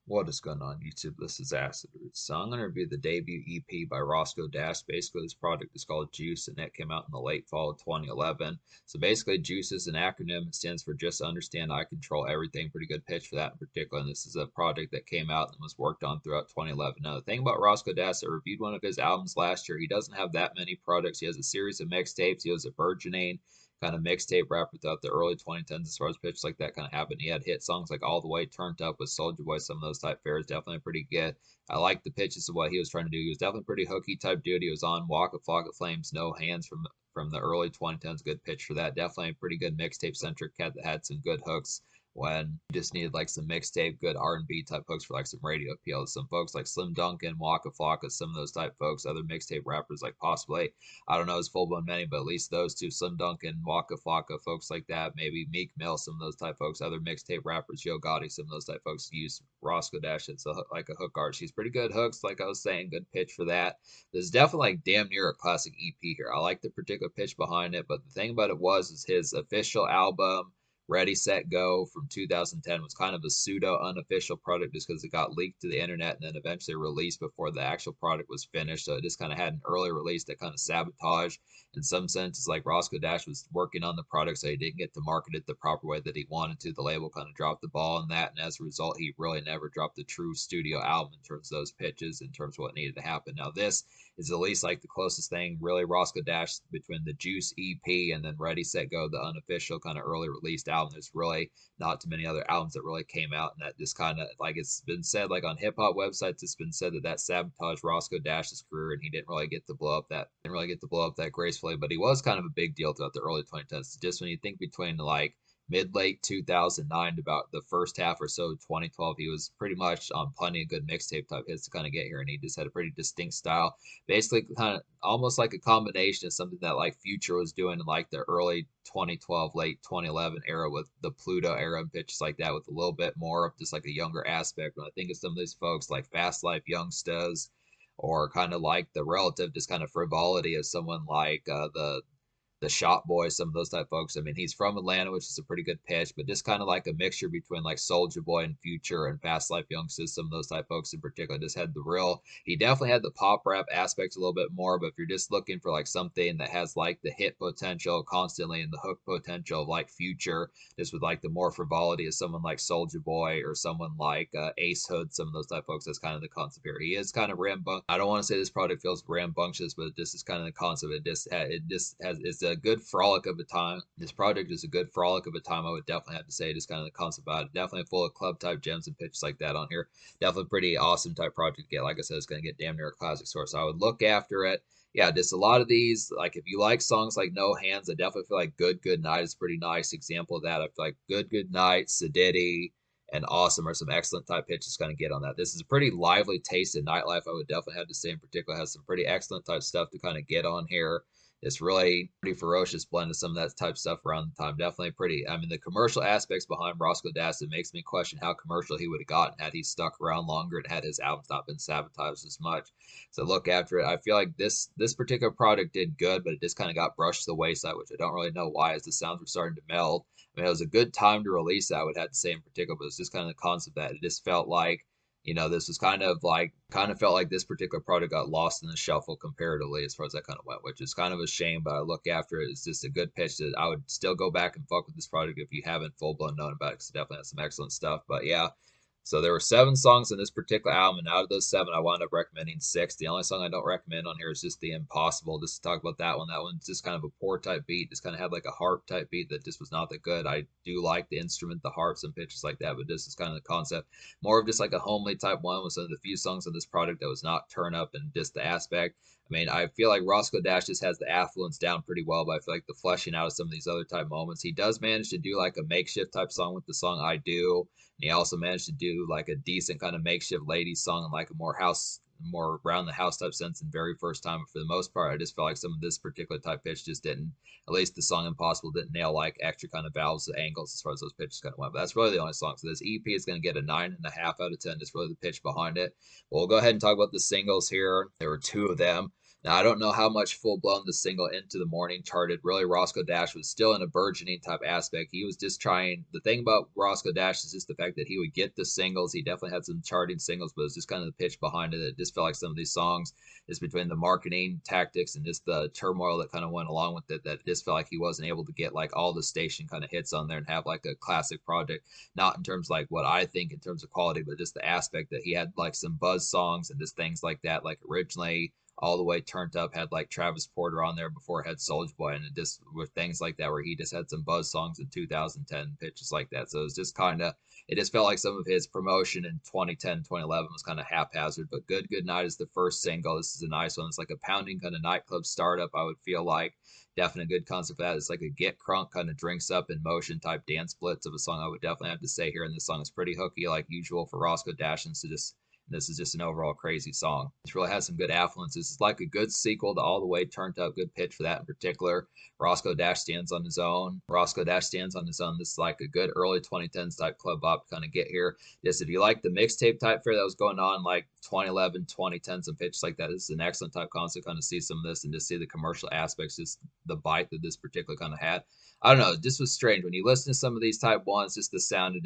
What is going on YouTube? This is Acid Roots. So I'm going to review the debut EP by Roscoe Dash. Basically, this project is called Juice, and it came out in the late fall of 2011. So basically, Juice is an acronym. It stands for Just Understand I Control Everything. Pretty good pitch for that in particular. And this is a project that came out and was worked on throughout 2011. Now, the thing about Roscoe Dash, I reviewed one of his albums last year. He doesn't have that many projects. He has a series of mixtapes. He has a burgeoning kind of mixtape rapper throughout the early 2010s as far as pitches like that kind of happened. He had hit songs like All the Way Turned Up with Soulja Boy, some of those type fares, definitely pretty good. I like the pitches of what he was trying to do. He was definitely pretty hooky type dude. He was on Walk a Flock of Flames, No Hands from the early 2010s. Good pitch for that. Definitely a pretty good mixtape centric cat that had some good hooks when you just needed like some mixtape, good R&B type hooks for like some radio appeal. Some folks like Slim Duncan, Waka Flocka, some of those type folks, other mixtape rappers like possibly, I don't know his full blown many, but at least those two, Slim Duncan, Waka Flocka, folks like that, maybe Meek Mill, some of those type folks, other mixtape rappers, Yo Gotti, some of those type folks use Roscoe Dash as like a hook artist. She's pretty good hooks, like I was saying, good pitch for that. This is definitely like damn near a classic EP here. I like the particular pitch behind it, but the thing about it is his official album Ready, Set, Go from 2010 was kind of a pseudo unofficial product just because it got leaked to the internet and then eventually released before the actual product was finished. So it just kind of had an early release that kind of sabotaged in some sense. It's like Roscoe Dash was working on the product, so he didn't get to market it the proper way that he wanted to. The label kind of dropped the ball on that, and as a result, he really never dropped a true studio album in terms of those pitches, in terms of what needed to happen. Now, this is at least like the closest thing really Roscoe Dash between the Juice EP and then Ready Set Go, the unofficial kind of early released album. There's really not too many other albums that really came out, and that just kind of like it's been said like on hip hop websites, it's been said that that sabotaged Roscoe Dash's career, and he didn't really get to blow up that gracefully, but he was kind of a big deal throughout the early 2010s. Just when you think between like mid late 2009 to about the first half or so 2012, he was pretty much on plenty of good mixtape type hits to kind of get here, and he just had a pretty distinct style, basically kind of almost like a combination of something that like Future was doing in like the early 2012, late 2011 era with the Pluto era and pitches like that, with a little bit more of just like a younger aspect. When I think of some of these folks like Fast Life Youngsters, or kind of like the relative just kind of frivolity of someone like the Shop Boy, some of those type folks. I mean, he's from Atlanta, which is a pretty good pitch, but just kind of like a mixture between like Soulja Boy and Future and Fast Life Youngsters, some of those type folks in particular. Just had the real, he definitely had the pop rap aspect a little bit more, but if you're just looking for like something that has like the hit potential constantly and the hook potential of like Future, just with like the more frivolity of someone like Soulja Boy or someone like Ace Hood, some of those type folks, that's kind of the concept here. He is kind of rambunctious. I don't want to say this product feels rambunctious, but this is kind of the concept. It just has it's a good frolic of a time. This project is a good frolic of a time. I would definitely have to say, just kind of the concept about it. Definitely full of club type gems and pitches like that on here. Definitely pretty awesome type project to get. Like I said, it's going to get damn near a classic source. So I would look after it. Yeah, just a lot of these, like if you like songs like No Hands, I definitely feel like Good Night is a pretty nice example of that. I feel like Good Night, Sedity, and Awesome are some excellent type pitches kind of get on that. This is a pretty lively taste in nightlife, I would definitely have to say in particular. Has some pretty excellent type stuff to kind of get on here. It's really pretty ferocious blend of some of that type stuff around the time. Definitely pretty. I mean, the commercial aspects behind Roscoe Dash, it makes me question how commercial he would have gotten had he stuck around longer and had his albums not been sabotaged as much. So look after it. I feel like this particular product did good, but it just kind of got brushed to the wayside, which I don't really know why, as the sounds were starting to meld. I mean, it was a good time to release that, I would have to say in particular, but it's just kind of the concept that it just felt like, this was kind of felt like this particular product got lost in the shuffle comparatively as far as that kind of went, which is kind of a shame. But I look after it. It's just a good pitch that I would still go back and fuck with this product if you haven't full blown known about it, because it definitely has some excellent stuff. But yeah, so there were 7 songs in this particular album, and out of those 7, I wound up recommending 6. The only song I don't recommend on here is just The Impossible. Just to talk about that one. That one's just kind of a poor type beat. Just kind of had like a harp type beat that just was not that good. I do like the instrument, the harps and pitches like that, but this is kind of the concept. More of just like a homely type one with some of the few songs on this product that was not turn up and just the aspect. I mean, I feel like Roscoe Dash just has the affluence down pretty well, but I feel like the fleshing out of some of these other type moments. He does manage to do like a makeshift type song with the song I Do. And he also managed to do like a decent kind of makeshift ladies song and like a more around the house type sense than very first time. But for the most part, I just felt like some of this particular type pitch just didn't, at least the song Impossible didn't nail like extra kind of valves and angles as far as those pitches kind of went. But that's really the only song. So this EP is going to get a 9.5 out of 10. Just really the pitch behind it. Well, we'll go ahead and talk about the singles here. There were 2 of them. Now, I don't know how much full blown the single Into the Morning charted. Really, Roscoe Dash was still in a burgeoning type aspect. He was just trying. The thing about Roscoe Dash is just the fact that he would get the singles. He definitely had some charting singles, but it's just kind of the pitch behind it. It just felt like some of these songs is between the marketing tactics and just the turmoil that kind of went along with it. That it just felt like he wasn't able to get like all the station kind of hits on there and have like a classic project. Not in terms like what I think in terms of quality, but just the aspect that he had like some buzz songs and just things like that. Like originally all the way turned up had like Travis Porter on there before it had Soulja Boy, and it just with things like that where he just had some buzz songs in 2010 pitches like that. So it was just kind of it just felt like some of his promotion in 2010 2011 was kind of haphazard. But Good Night is the first single. This is a nice one. It's like a pounding kind of nightclub startup, I would feel like. Definitely a good concept for that. It's like a get crunk kind of drinks up in motion type dance blitz of a song, I would definitely have to say here. And this song is pretty hooky like usual for Roscoe Dash, and so just this is just an overall crazy song. This really has some good affluences. It's like a good sequel to All the Way Turned Up. Good pitch for that in particular. Roscoe Dash stands on his own. Roscoe Dash stands on his own. This is like a good early 2010s type club bop to kind of get here. Just if you like the mixtape type fare that was going on like 2011, 2010, some pitches like that, this is an excellent type concept. Kind of see some of this and just see the commercial aspects, just the bite that this particular kind of had. I don't know. This was strange when you listen to some of these type ones. Just the sound,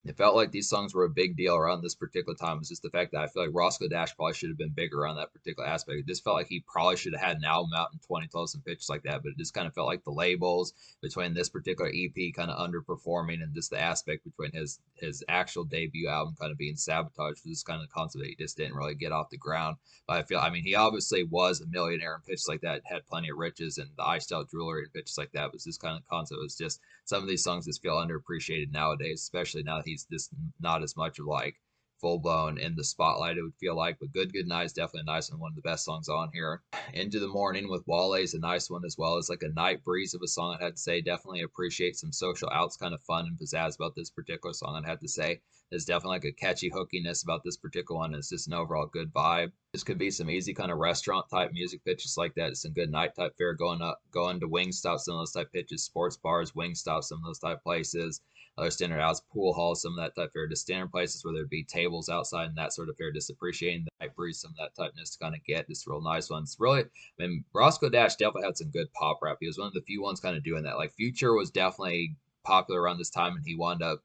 it felt like these songs were a big deal around this particular time. It's just the fact that I feel like Roscoe Dash probably should have been bigger around that particular aspect. It just felt like he probably should have had an album out in 2012, some pitches like that. But it just kind of felt like the labels between this particular EP kind of underperforming and just the aspect between his actual debut album kind of being sabotaged for this kind of concept that he just didn't really get off the ground. But I mean, he obviously was a millionaire in pitches like that, had plenty of riches and the iced out jewelry and pitches like that. But this kind of concept was just some of these songs just feel underappreciated nowadays, especially now that he's just not as much of like full blown in the spotlight, it would feel like. But Good Night is definitely a nice one of the best songs on here. Into the Morning with Wale is a nice one as well. It's like a night breeze of a song, I'd have to say. Definitely appreciate some social outs, kind of fun and pizzazz about this particular song, I'd have to say. There's definitely like a catchy hookiness about this particular one. It's just an overall good vibe. This could be some easy kind of restaurant type music pitches like that. Some good night type fare going to Wingstop, some of those type pitches, sports bars, Wingstop, some of those type places. Other standard outs, pool halls, some of that type fare, just standard places where there'd be tables outside and that sort of fare, just appreciating the night breeze, some of that typeness to kind of get just real nice ones. Really, I mean, Roscoe Dash definitely had some good pop rap. He was one of the few ones kind of doing that. Like Future was definitely popular around this time, and he wound up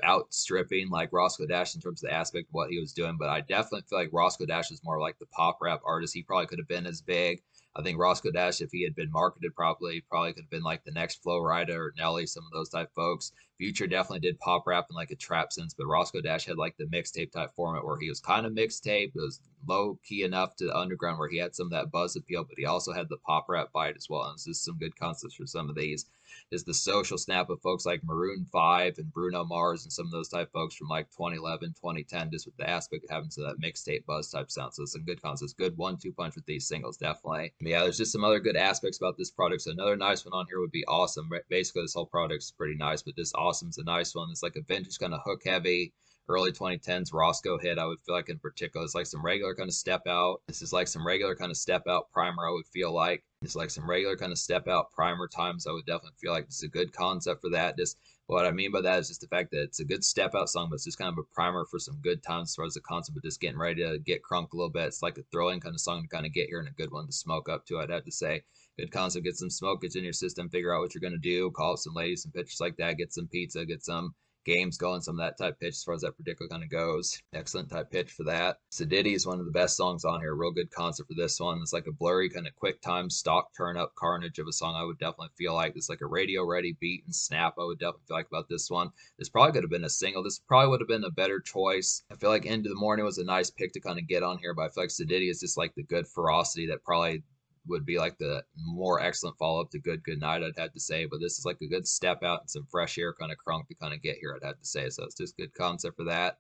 outstripping like Roscoe Dash in terms of the aspect of what he was doing. But I definitely feel like Roscoe Dash is more like the pop rap artist. He probably could have been as big. I think Roscoe Dash, if he had been marketed properly, probably could have been like the next Flo Rida or Nelly, some of those type folks. Future definitely did pop rap in like a trap sense, but Roscoe Dash had like the mixtape type format where he was kind of mixtape. It was low key enough to the underground where he had some of that buzz appeal, but he also had the pop rap bite as well. And it's just some good concepts for some of these. Is the social snap of folks like Maroon 5 and Bruno Mars and some of those type folks from like 2011, 2010, just with the aspect of having to that mixtape buzz type sound. So some good concepts, good 1-2 punch with these singles, definitely. But yeah, there's just some other good aspects about this product. So another nice one on here would be Awesome. Basically, this whole product's pretty nice, but this Awesome's a nice one. It's like a vintage kind of hook heavy early 2010s Roscoe hit, I would feel like in particular. It's like some regular kind of step out. This is like some regular kind of step out primer, I would feel like. It's like some regular kind of step out primer times. I would definitely feel like it's a good concept for that. Just what I mean by that is just the fact that it's a good step out song, but it's just kind of a primer for some good times as far as the concept of just getting ready to get crunk a little bit. It's like a throw-in kind of song to kind of get here and a good one to smoke up to, I'd have to say. Good concept, get some smoke, get in your system, figure out what you're going to do, call up some ladies, some pictures like that, get some pizza, get some games going, some of that type pitch as far as that particular kind of goes. Excellent type pitch for that. Sedity is one of the best songs on here. Real good concept for this one. It's like a blurry kind of quick time stock turn up carnage of a song. I would definitely feel like it's like a radio ready beat and snap. I would definitely feel like about this one. This probably could have been a single. This probably would have been a better choice. I feel like Into the Morning was a nice pick to kind of get on here, but I feel like Sedity is just like the good ferocity that probably would be like the more excellent follow up to Good Night, I'd have to say. But this is like a good step out and some fresh air kind of crunk to kind of get here, I'd have to say. So it's just good concept for that.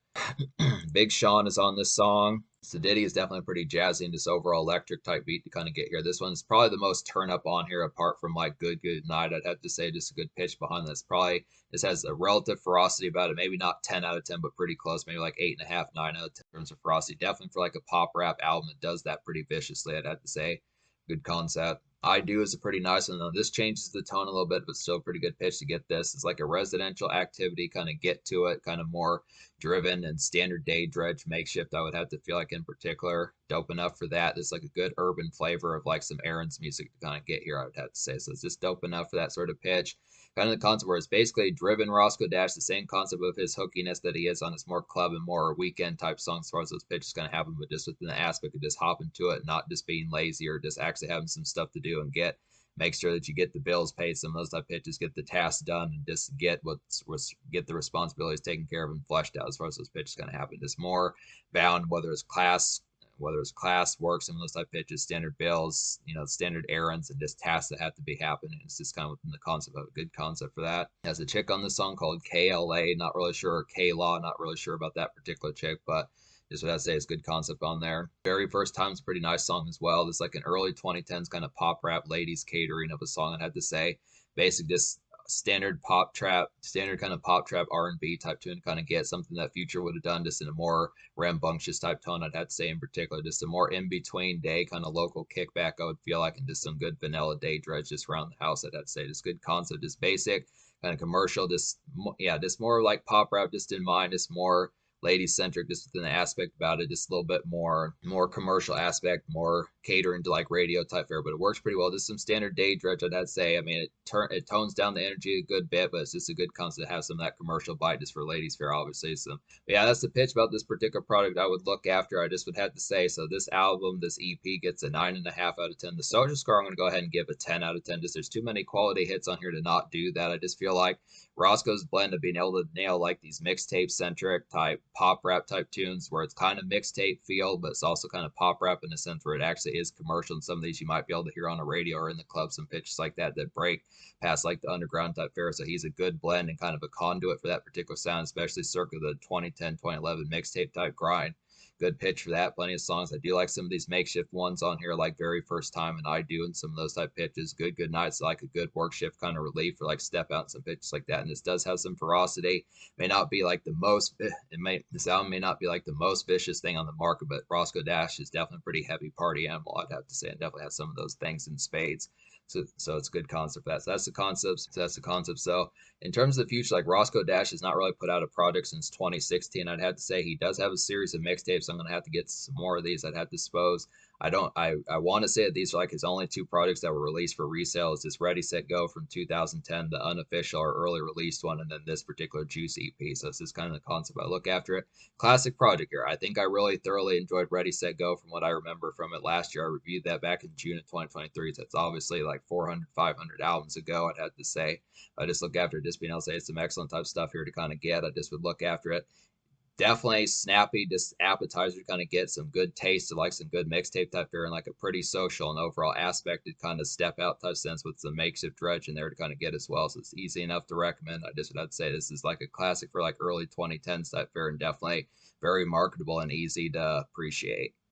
Big Sean is on this song. Sedity is definitely pretty jazzy and just overall electric type beat to kind of get here. This one's probably the most turn up on here apart from like Good Night, I'd have to say. Just a good pitch behind this. Probably this has a relative ferocity about it. Maybe not 10 out of 10, but pretty close. Maybe like 8.5, 9 out of 10 in terms of ferocity. Definitely for like a pop rap album, it does that pretty viciously, I'd have to say. Good concept. I Do is a pretty nice one though. This changes the tone a little bit, but still a pretty good pitch to get this. It's like a residential activity, kind of get to it, kind of more driven and standard day dredge makeshift. I would have to feel like in particular, dope enough for that. There's like a good urban flavor of like some Aaron's music to kind of get here. I would have to say, so it's just dope enough for that sort of pitch. Kind of the concept where it's basically driven Roscoe Dash, the same concept of his hookiness that he is on his more club and more weekend type songs as far as those pitches kind of happen, but just within the aspect of just hopping to it, not just being lazy or just actually having some stuff to do and get. Make sure that you get the bills paid, some of those type pitches, get the tasks done, and just get get the responsibilities taken care of and fleshed out as far as those pitches kind of happen. Just more bound, whether it's class work, some of those type pitches, standard bills, standard errands, and just tasks that have to be happening. It's just kind of within the concept of a good concept for that. There's a chick on the song called KLA, not really sure, or K Law, not really sure about that particular chick, but just what I say is good concept on there. Very first time is a pretty nice song as well. It's like an early 2010s kind of pop rap ladies catering of a song, I'd have to say. Basic just standard pop trap, standard kind of pop trap R&B type tune, kind of get something that Future would have done just in a more rambunctious type tone, I'd have to say in particular. Just a more in between day kind of local kickback, I would feel like, and just some good vanilla day dredge just around the house, I'd have to say. Just good concept, just basic, kind of commercial, just, yeah, just more like pop rap just in mind, just more lady centric just within the aspect about it, just a little bit more commercial aspect, more catering to like radio type fare, but it works pretty well. Just some standard day dredge, I'd have to say. I mean, it tones down the energy a good bit, but it's just a good concept to have some of that commercial bite just for ladies fare, obviously. So but yeah, that's the pitch about this particular product I would look after. I just would have to say, so this album, this EP gets a 9.5 out of 10. The social score, I'm going to go ahead and give a 10 out of 10. Just there's too many quality hits on here to not do that. I just feel like Roscoe's blend of being able to nail like these mixtape centric type pop rap type tunes where it's kind of mixtape feel, but it's also kind of pop rap in a sense where it actually is commercial. And some of these you might be able to hear on a radio or in the club, some pitches like that that break past like the underground type fare. So he's a good blend and kind of a conduit for that particular sound, especially circa the 2010, 2011 mixtape type grind. Good pitch for that. Plenty of songs. I do like some of these makeshift ones on here, like Very First Time and I Do, and some of those type pitches. Good nights, like a good work shift kind of relief for like step out and some pitches like that. And this does have some ferocity. May not be like the most, the sound may not be like the most vicious thing on the market, but Roscoe Dash is definitely a pretty heavy party animal, I'd have to say, and definitely has some of those things in spades. So it's a good concept for that. So that's the concept. So that's the concept. So in terms of the future, like Roscoe Dash has not really put out a project since 2016. I'd have to say he does have a series of mixtapes. I'm gonna have to get some more of these. I'd have to suppose. I want to say that these are like his only two projects that were released for resale. Is this Ready Set Go from 2010, the unofficial or early released one, and then this particular Juice EP. So this is kind of the concept I look after it. Classic project here. I think I really thoroughly enjoyed Ready Set Go from what I remember from it last year. I reviewed that back in June of 2023. So it's obviously like 400, 500 albums ago, I'd have to say. I just look after it, just being able to say it's some excellent type stuff here to kind of get. I just would look after it. Definitely snappy, just appetizer to kind of get some good taste of like some good mixtape type here and like a pretty social and overall aspect to kind of step out type sense with some makeshift dredge in there to kind of get as well. So it's easy enough to recommend. I just would have to say this is like a classic for like early 2010s type fare and definitely very marketable and easy to appreciate.